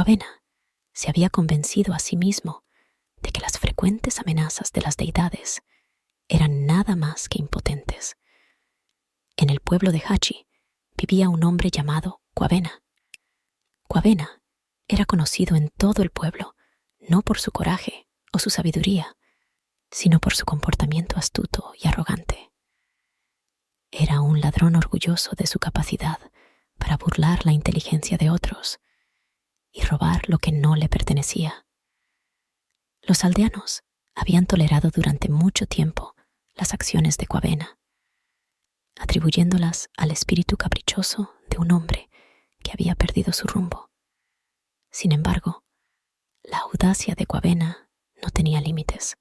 Quavena se había convencido a sí mismo de que las frecuentes amenazas de las deidades eran nada más que impotentes. En el pueblo de Hachi vivía un hombre llamado Quavena. Quavena era conocido en todo el pueblo, no por su coraje o su sabiduría, sino por su comportamiento astuto y arrogante. Era un ladrón orgulloso de su capacidad para burlar la inteligencia de otros y robar lo que no le pertenecía. Los aldeanos habían tolerado durante mucho tiempo las acciones de Quavena, atribuyéndolas al espíritu caprichoso de un hombre que había perdido su rumbo. Sin embargo, la audacia de Quavena no tenía límites.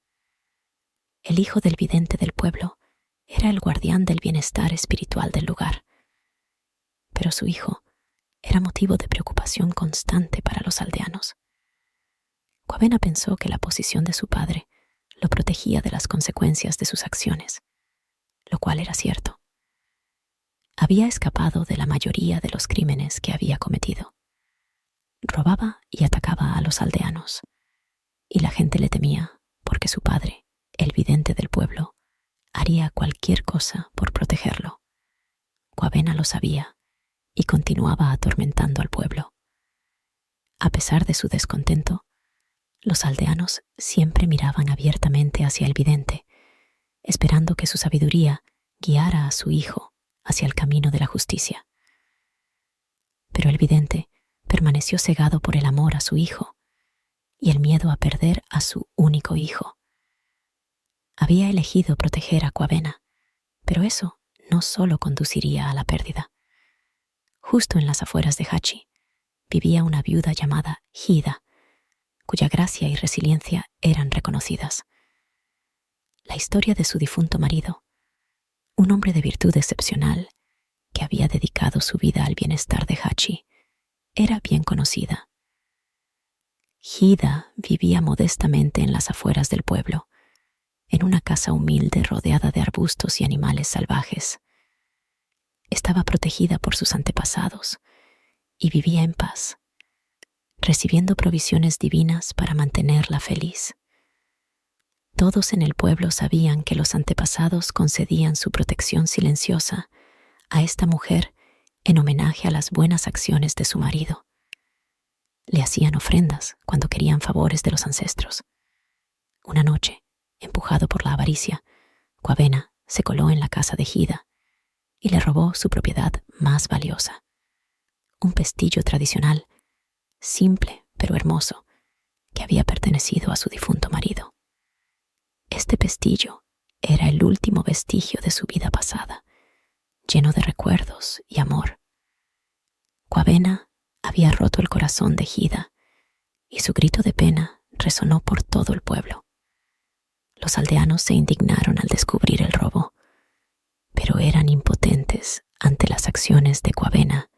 El hijo del vidente del pueblo era el guardián del bienestar espiritual del lugar, pero su hijo era motivo de preocupación constante para los aldeanos. Quavena pensó que la posición de su padre lo protegía de las consecuencias de sus acciones, lo cual era cierto. Había escapado de la mayoría de los crímenes que había cometido. Robaba y atacaba a los aldeanos, y la gente le temía porque su padre, el vidente del pueblo, haría cualquier cosa por protegerlo. Quavena lo sabía y continuaba atormentando al pueblo. A pesar de su descontento, los aldeanos siempre miraban abiertamente hacia el vidente, esperando que su sabiduría guiara a su hijo hacia el camino de la justicia. Pero el vidente permaneció cegado por el amor a su hijo y el miedo a perder a su único hijo. Había elegido proteger a Quavena, pero eso no solo conduciría a la pérdida. Justo en las afueras de Hachi vivía una viuda llamada Hida, cuya gracia y resiliencia eran reconocidas. La historia de su difunto marido, un hombre de virtud excepcional que había dedicado su vida al bienestar de Hachi, era bien conocida. Hida vivía modestamente en las afueras del pueblo, en una casa humilde rodeada de arbustos y animales salvajes. Estaba protegida por sus antepasados y vivía en paz, recibiendo provisiones divinas para mantenerla feliz. Todos en el pueblo sabían que los antepasados concedían su protección silenciosa a esta mujer en homenaje a las buenas acciones de su marido. Le hacían ofrendas cuando querían favores de los ancestros. Una noche, empujado por la avaricia, Quavena se coló en la casa de Hida y le robó su propiedad más valiosa, un pestillo tradicional, simple pero hermoso, que había pertenecido a su difunto marido. Este pestillo era el último vestigio de su vida pasada, lleno de recuerdos y amor. Quavena había roto el corazón de Hida y su grito de pena resonó por todo el pueblo. Los aldeanos se indignaron al descubrir el robo, pero eran impotentes ante las acciones de Quavena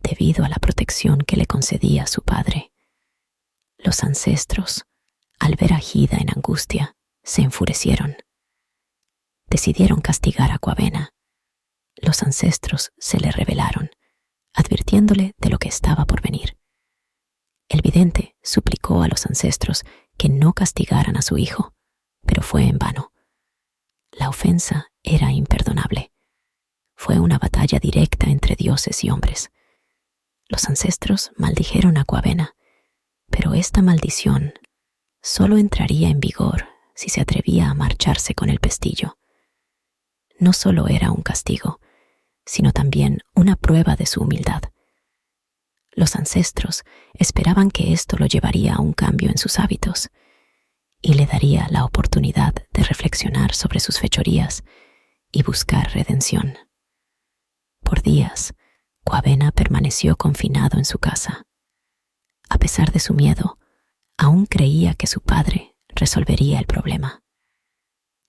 debido a la protección que le concedía su padre. Los ancestros, al ver a Hida en angustia, se enfurecieron. Decidieron castigar a Quavena. Los ancestros se le rebelaron, advirtiéndole de lo que estaba por venir. El vidente suplicó a los ancestros que no castigaran a su hijo, pero fue en vano. La ofensa era imperdonable. Fue una batalla directa entre dioses y hombres. Los ancestros maldijeron a Quavena, pero esta maldición solo entraría en vigor si se atrevía a marcharse con el pestillo. No solo era un castigo, sino también una prueba de su humildad. Los ancestros esperaban que esto lo llevaría a un cambio en sus hábitos y le daría la oportunidad de reflexionar sobre sus fechorías y buscar redención. Por días, Quavena permaneció confinado en su casa. A pesar de su miedo, aún creía que su padre resolvería el problema.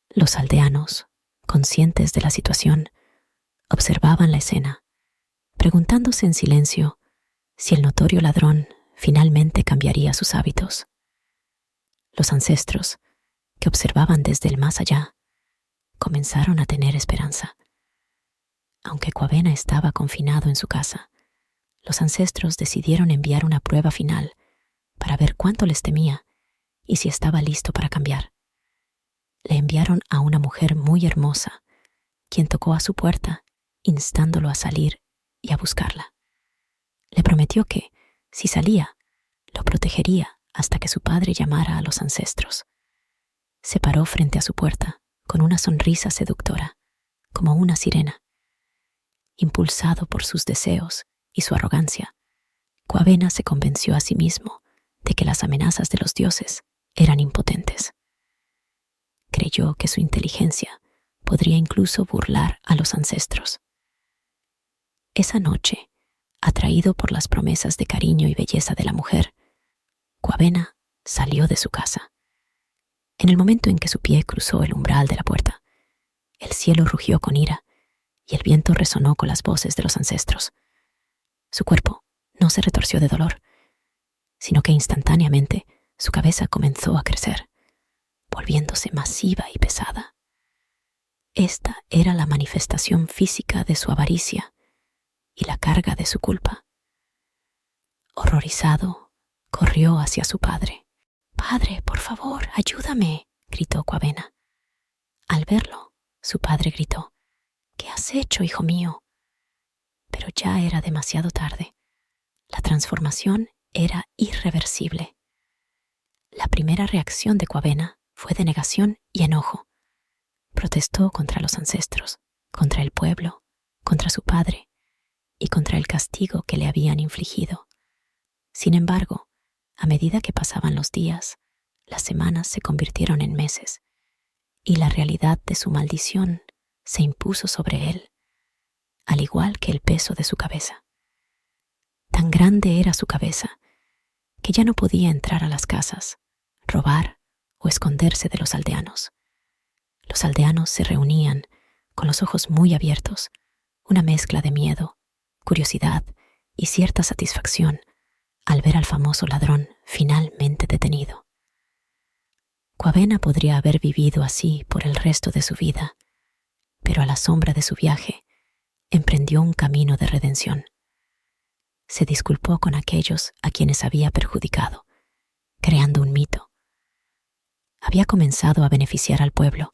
Los aldeanos, conscientes de la situación, observaban la escena, preguntándose en silencio si el notorio ladrón finalmente cambiaría sus hábitos. Los ancestros, que observaban desde el más allá, comenzaron a tener esperanza. Aunque Quavena estaba confinado en su casa, los ancestros decidieron enviar una prueba final para ver cuánto les temía y si estaba listo para cambiar. Le enviaron a una mujer muy hermosa, quien tocó a su puerta, instándolo a salir y a buscarla. Le prometió que, si salía, lo protegería hasta que su padre llamara a los ancestros. Se paró frente a su puerta, con una sonrisa seductora, como una sirena. Impulsado por sus deseos y su arrogancia, Quabenna se convenció a sí mismo de que las amenazas de los dioses eran impotentes. Creyó que su inteligencia podría incluso burlar a los ancestros. Esa noche, atraído por las promesas de cariño y belleza de la mujer, Quabenna salió de su casa. En el momento en que su pie cruzó el umbral de la puerta, el cielo rugió con ira y el viento resonó con las voces de los ancestros. Su cuerpo no se retorció de dolor, sino que instantáneamente su cabeza comenzó a crecer, volviéndose masiva y pesada. Esta era la manifestación física de su avaricia y la carga de su culpa. Horrorizado, corrió hacia su padre. «Padre, por favor, ayúdame», gritó Quabenna. Al verlo, su padre gritó: «¿Qué has hecho, hijo mío?». Pero ya era demasiado tarde. La transformación era irreversible. La primera reacción de Quabenna fue de negación y enojo. Protestó contra los ancestros, contra el pueblo, contra su padre y contra el castigo que le habían infligido. Sin embargo, a medida que pasaban los días, las semanas se convirtieron en meses y la realidad de su maldición se impuso sobre él, al igual que el peso de su cabeza. Tan grande era su cabeza que ya no podía entrar a las casas, robar o esconderse de los aldeanos. Los aldeanos se reunían con los ojos muy abiertos, una mezcla de miedo, curiosidad y cierta satisfacción al ver al famoso ladrón finalmente detenido. Quabenna podría haber vivido así por el resto de su vida, pero a la sombra de su viaje emprendió un camino de redención. Se disculpó con aquellos a quienes había perjudicado, creando un mito. Había comenzado a beneficiar al pueblo,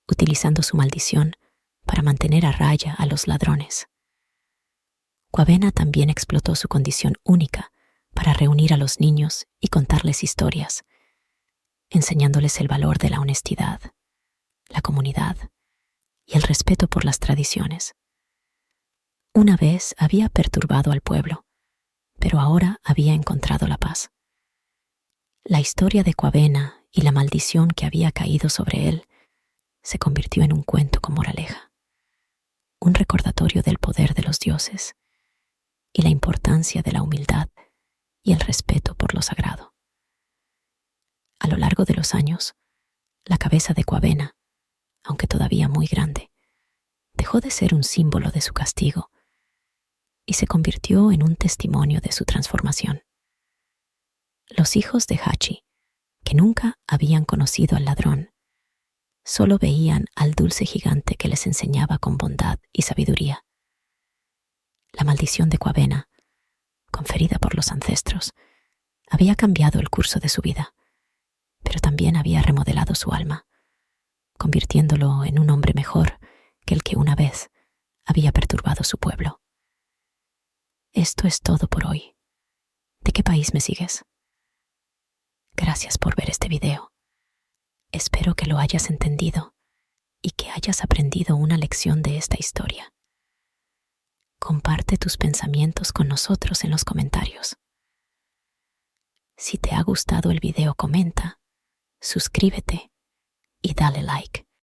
utilizando su maldición para mantener a raya a los ladrones. Quabenna también explotó su condición única para reunir a los niños y contarles historias, enseñándoles el valor de la honestidad, la comunidad y el respeto por las tradiciones. Una vez había perturbado al pueblo, pero ahora había encontrado la paz. La historia de Quabenna y la maldición que había caído sobre él se convirtió en un cuento con moraleja, un recordatorio del poder de los dioses y la importancia de la humildad y el respeto por lo sagrado. A lo largo de los años, la cabeza de Quabenna, aunque todavía muy grande, dejó de ser un símbolo de su castigo y se convirtió en un testimonio de su transformación. Los hijos de Hachi, que nunca habían conocido al ladrón, solo veían al dulce gigante que les enseñaba con bondad y sabiduría. La maldición de Quabenna, conferida por los ancestros, había cambiado el curso de su vida, pero también había remodelado su alma, convirtiéndolo en un hombre mejor que el que una vez había perturbado su pueblo. Esto es todo por hoy. ¿De qué país me sigues? Gracias por ver este video. Espero que lo hayas entendido y que hayas aprendido una lección de esta historia. Comparte tus pensamientos con nosotros en los comentarios. Si te ha gustado el video, comenta, suscríbete y dale like.